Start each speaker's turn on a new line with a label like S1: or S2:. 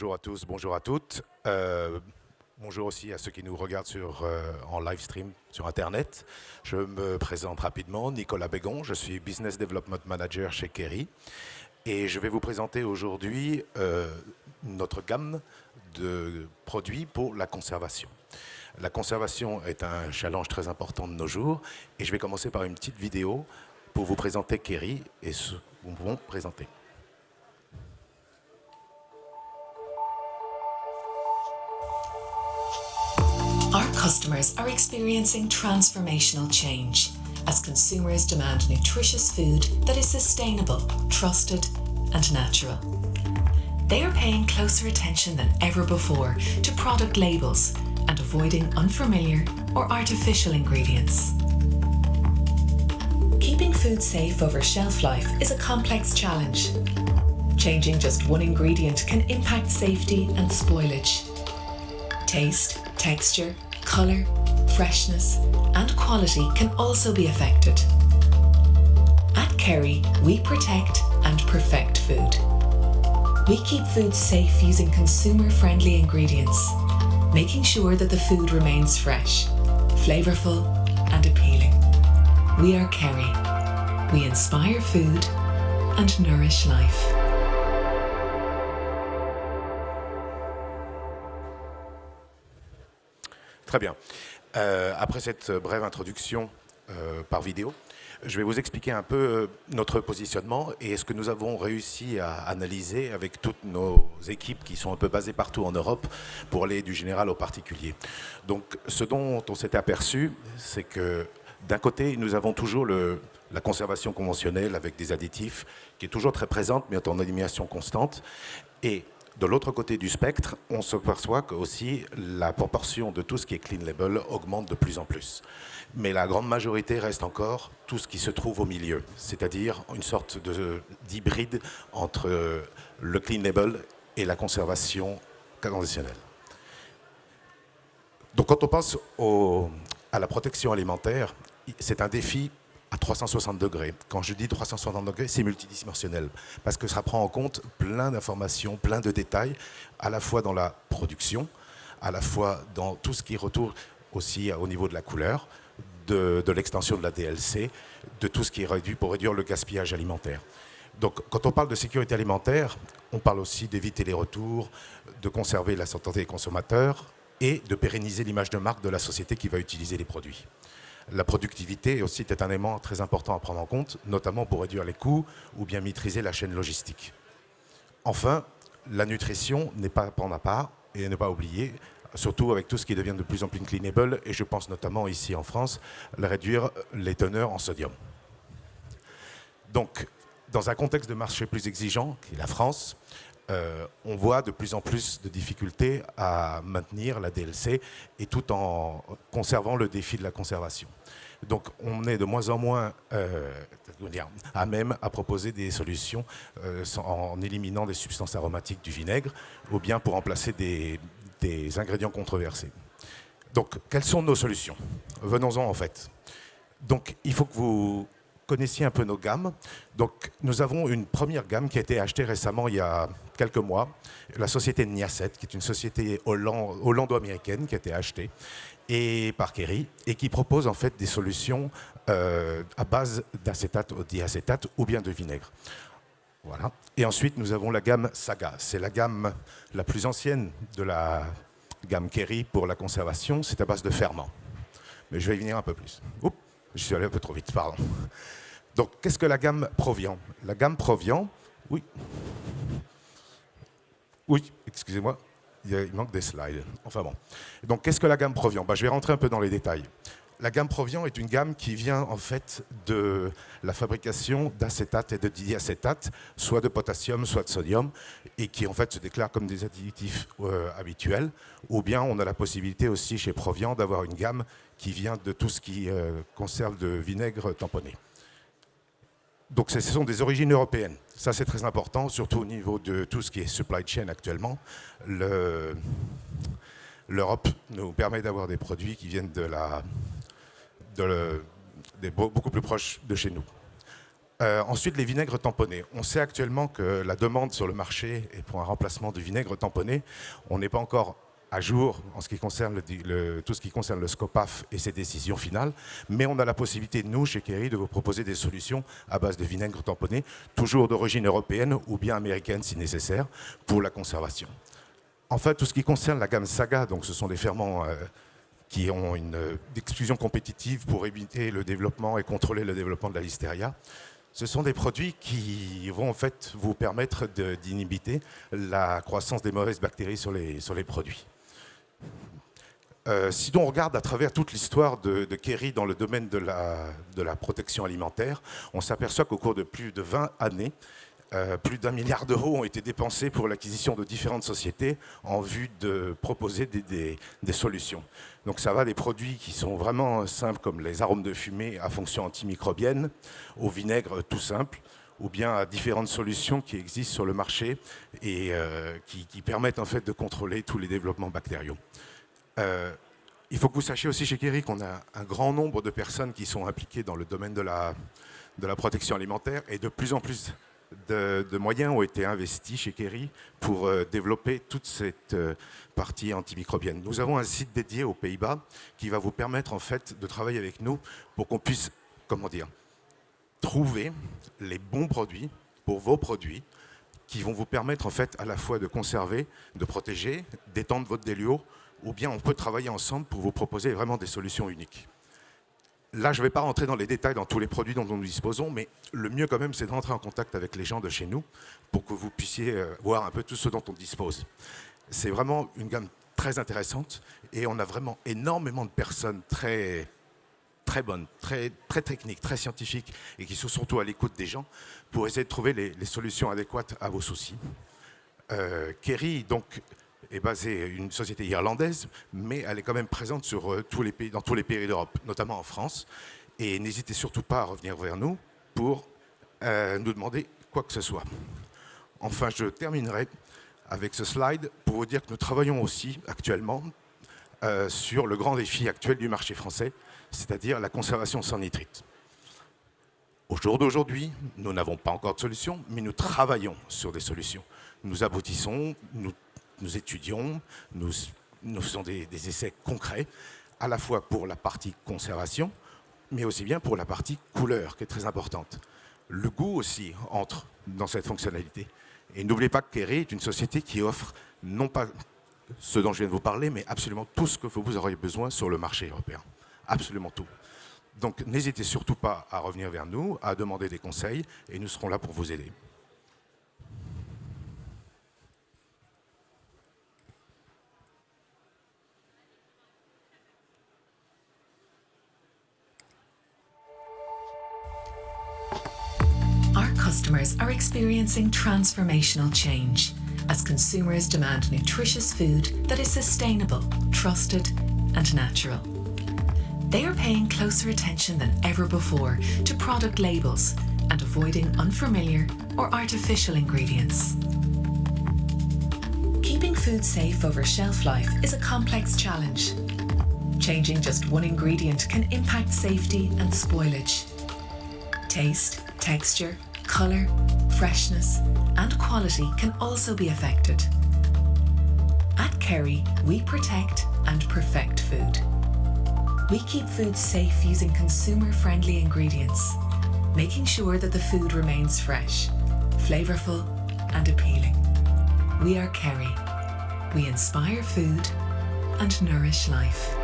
S1: Bonjour à tous, bonjour à toutes. Bonjour aussi à ceux qui nous regardent en live stream sur Internet. Je me présente rapidement, Nicolas Bégon, je suis Business Development Manager chez Kerry et je vais vous présenter aujourd'hui notre gamme de produits pour la conservation. La conservation est un challenge très important de nos jours et je vais commencer par une petite vidéo pour vous présenter Kerry et ce que nous pouvons présenter.
S2: Our customers are experiencing transformational change as consumers demand nutritious food that is sustainable, trusted, and natural. They are paying closer attention than ever before to product labels and avoiding unfamiliar or artificial ingredients. Keeping food safe over shelf life is a complex challenge. Changing just one ingredient can impact safety and spoilage. Taste, texture, colour, freshness, and quality can also be affected. At Kerry, we protect and perfect food. We keep food safe using consumer-friendly ingredients, making sure that the food remains fresh, flavourful, and appealing. We are Kerry. We inspire food and nourish life.
S1: Très bien. Après cette brève introduction par vidéo, je vais vous expliquer un peu notre positionnement et ce que nous avons réussi à analyser avec toutes nos équipes qui sont un peu basées partout en Europe pour aller du général au particulier. Donc, ce dont on s'est aperçu, c'est que d'un côté, nous avons toujours la conservation conventionnelle avec des additifs qui est toujours très présente, mais en élimination constante. Et de l'autre côté du spectre, on se perçoit que aussi la proportion de tout ce qui est clean label augmente de plus en plus. Mais la grande majorité reste encore tout ce qui se trouve au milieu, c'est-à-dire une sorte d'hybride entre le clean label et la conservation conventionnelle. Donc quand on pense à la protection alimentaire, c'est un défi à 360 degrés. Quand je dis 360 degrés, c'est multidimensionnel, parce que ça prend en compte plein d'informations, plein de détails, à la fois dans la production, à la fois dans tout ce qui retourne aussi au niveau de la couleur, de l'extension de la DLC, de tout ce qui est réduit pour réduire le gaspillage alimentaire. Donc quand on parle de sécurité alimentaire, on parle aussi d'éviter les retours, de conserver la santé des consommateurs et de pérenniser l'image de marque de la société qui va utiliser les produits. La productivité aussi est un élément très important à prendre en compte, notamment pour réduire les coûts ou bien maîtriser la chaîne logistique. Enfin, la nutrition n'est pas à prendre à part et ne pas oublier, surtout avec tout ce qui devient de plus en plus cleanable, et je pense notamment ici en France, réduire les teneurs en sodium. Donc, dans un contexte de marché plus exigeant, qui est la France, on voit de plus en plus de difficultés à maintenir la DLC et tout en conservant le défi de la conservation. Donc on est de moins en moins à même à proposer des solutions en éliminant des substances aromatiques du vinaigre ou bien pour remplacer des ingrédients controversés. Donc quelles sont nos solutions? Venons-en en fait. Donc il faut que vous connaissiez un peu nos gammes. Donc, nous avons une première gamme qui a été achetée récemment, il y a quelques mois, la société Niacet, qui est une société hollando-américaine qui a été achetée par Kerry et qui propose en fait des solutions à base d'acétate ou diacétate ou bien de vinaigre. Voilà. Et ensuite, nous avons la gamme Saga. C'est la gamme la plus ancienne de la gamme Kerry pour la conservation. C'est à base de ferment. Mais je vais y venir un peu plus. Oups, je suis allé un peu trop vite, pardon. Donc, qu'est-ce que la gamme Proviant? La gamme Proviant, oui, excusez-moi, il manque des slides. Enfin bon. Donc, qu'est-ce que la gamme Proviant? Je vais rentrer un peu dans les détails. La gamme Proviant est une gamme qui vient en fait de la fabrication d'acétate et de diacétate, soit de potassium, soit de sodium, et qui en fait se déclarent comme des additifs habituels. Ou bien on a la possibilité aussi chez Proviant d'avoir une gamme qui vient de tout ce qui conserve de vinaigre tamponné. Donc ce sont des origines européennes. Ça c'est très important, surtout au niveau de tout ce qui est supply chain actuellement. L'Europe nous permet d'avoir des produits qui viennent beaucoup plus proches de chez nous. Ensuite, les vinaigres tamponnés. On sait actuellement que la demande sur le marché est pour un remplacement du vinaigre tamponné. On n'est pas encore à jour en ce qui concerne tout ce qui concerne le SCOPAF et ses décisions finales, mais on a la possibilité, nous, chez Kerry, de vous proposer des solutions à base de vinaigre tamponné, toujours d'origine européenne ou bien américaine si nécessaire, pour la conservation. Enfin, tout ce qui concerne la gamme Saga, donc ce sont des ferments qui ont une exclusion compétitive pour éviter le développement et contrôler le développement de la listeria. Ce sont des produits qui vont en fait vous permettre d'inhiber la croissance des mauvaises bactéries sur les produits. Si on regarde à travers toute l'histoire de Kerry dans le domaine de la protection alimentaire, on s'aperçoit qu'au cours de plus de 20 années, plus d'1 milliard d'euros ont été dépensés pour l'acquisition de différentes sociétés en vue de proposer des solutions. Donc ça va des produits qui sont vraiment simples comme les arômes de fumée à fonction antimicrobienne, au vinaigre tout simple, ou bien à différentes solutions qui existent sur le marché et qui permettent en fait de contrôler tous les développements bactériaux. Il faut que vous sachiez aussi chez Kerry qu'on a un grand nombre de personnes qui sont impliquées dans le domaine de la protection alimentaire et de plus en plus de moyens ont été investis chez Kerry pour développer toute cette partie antimicrobienne. Nous avons un site dédié aux Pays-Bas qui va vous permettre en fait de travailler avec nous pour qu'on puisse, trouver les bons produits pour vos produits qui vont vous permettre en fait à la fois de conserver, de protéger, d'étendre votre déluau, ou bien on peut travailler ensemble pour vous proposer vraiment des solutions uniques. Là, je ne vais pas rentrer dans les détails dans tous les produits dont nous disposons, mais le mieux quand même, c'est de rentrer en contact avec les gens de chez nous pour que vous puissiez voir un peu tout ce dont on dispose. C'est vraiment une gamme très intéressante et on a vraiment énormément de personnes très bonnes, très techniques, très scientifiques et qui sont surtout à l'écoute des gens pour essayer de trouver les solutions adéquates à vos soucis. Kerry, donc, est basée une société irlandaise, mais elle est quand même présente dans tous les pays d'Europe, notamment en France. Et n'hésitez surtout pas à revenir vers nous pour nous demander quoi que ce soit. Enfin, je terminerai avec ce slide pour vous dire que nous travaillons aussi actuellement sur le grand défi actuel du marché français, c'est-à-dire la conservation sans nitrite. Au jour d'aujourd'hui, nous n'avons pas encore de solution, mais nous travaillons sur des solutions. Nous aboutissons, nous étudions, nous faisons des essais concrets, à la fois pour la partie conservation, mais aussi bien pour la partie couleur, qui est très importante. Le goût aussi entre dans cette fonctionnalité. Et n'oubliez pas que Kerry est une société qui offre non pas ce dont je viens de vous parler, mais absolument tout ce que vous aurez besoin sur le marché européen. Absolument tout. Donc n'hésitez surtout pas à revenir vers nous, à demander des conseils, et nous serons là pour vous aider.
S2: Customers are experiencing transformational change as consumers demand nutritious food that is sustainable, trusted, and natural. They are paying closer attention than ever before to product labels and avoiding unfamiliar or artificial ingredients. Keeping food safe over shelf life is a complex challenge. Changing just one ingredient can impact safety and spoilage. Taste, texture, colour, freshness and quality can also be affected. At Kerry, we protect and perfect food. We keep food safe using consumer-friendly ingredients, making sure that the food remains fresh, flavourful and appealing. We are Kerry. We inspire food and nourish life.